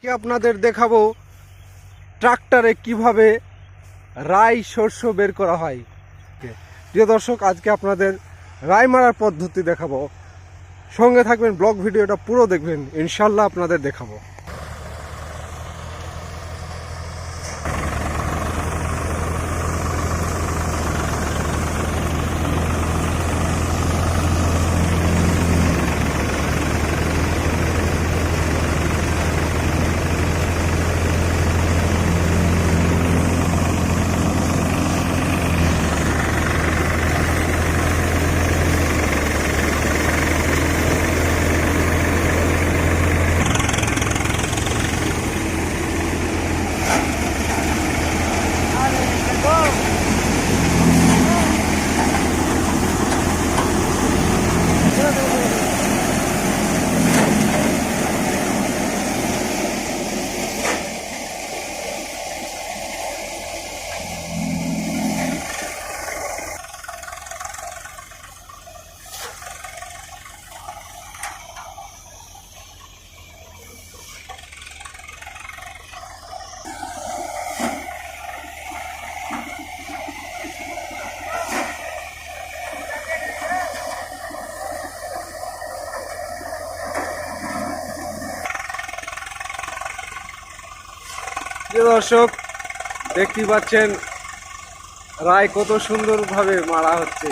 কি আপনাদের দেখাবো ট্রাক্টরে কিভাবে রাই শস্য বের করা হয়। প্রিয় দর্শক, আজকে আপনাদের রাই মারার পদ্ধতি দেখাবো। সঙ্গে থাকবেন, ব্লগ ভিডিওটা পুরো দেখবেন, ইনশাল্লাহ আপনাদের দেখাবো। দর্শক, দেখতে পাচ্ছেন রাই কত সুন্দরভাবে মারা হচ্ছে।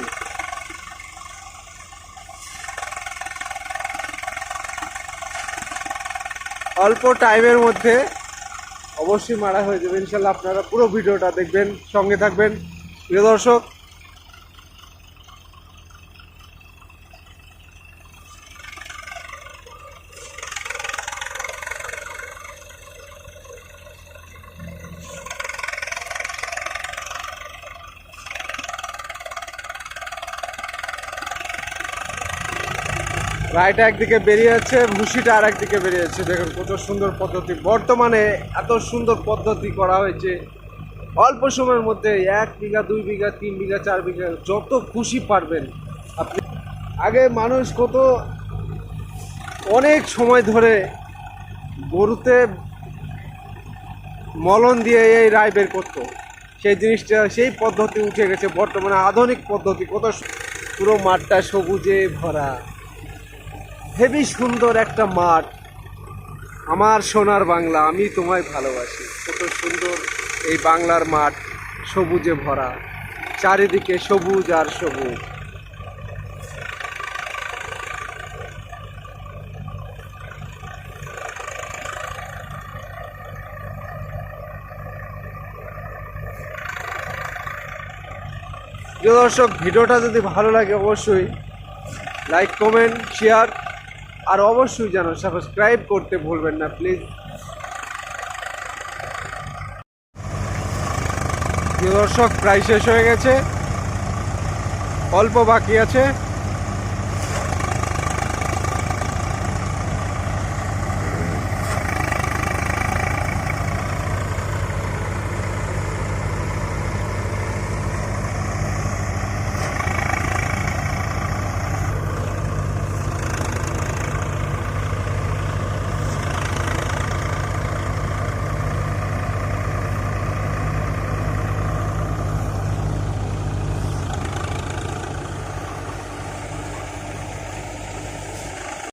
অল্প টাইমের মধ্যে অবশ্যই মারা হয়ে যাবে ইনশাল্লাহ। আপনারা পুরো ভিডিওটা দেখবেন, সঙ্গে থাকবেন। প্রিয় দর্শক, রাইটা একদিকে বেরিয়ে যাচ্ছে, ভুসিটা আর একদিকে বেরিয়ে যাচ্ছে। দেখুন কত সুন্দর পদ্ধতি। বর্তমানে এত সুন্দর পদ্ধতি করা হয়েছে, অল্প সময়ের মধ্যে 1 বিঘা 2 বিঘা 3 বিঘা 4 বিঘা যত খুশি পারবেন আপনি। আগে মানুষ অনেক সময় ধরে গরুতে মলন দিয়ে এই রাই বের করতো, সেই জিনিসটা, সেই পদ্ধতি উঠে গেছে। বর্তমানে আধুনিক পদ্ধতি। পুরো মাঠটা সবুজে ভরা, হেবি সুন্দর একটা মাঠ। আমার সোনার বাংলা, আমি তোমায় ভালোবাসি। কত সুন্দর এই বাংলার মাঠ, সবুজে ভরা, চারিদিকে সবুজ আর সবুজ। প্রিয় দর্শক, ভিডিওটা যদি ভালো লাগে অবশ্যই লাইক, কমেন্ট, শেয়ার আর অবশ্যই যেন সাবস্ক্রাইব করতে ভুলবেন না প্লিজ। প্রিয় দর্শক, প্রায় শেষ হয়ে গেছে, অল্প বাকি আছে।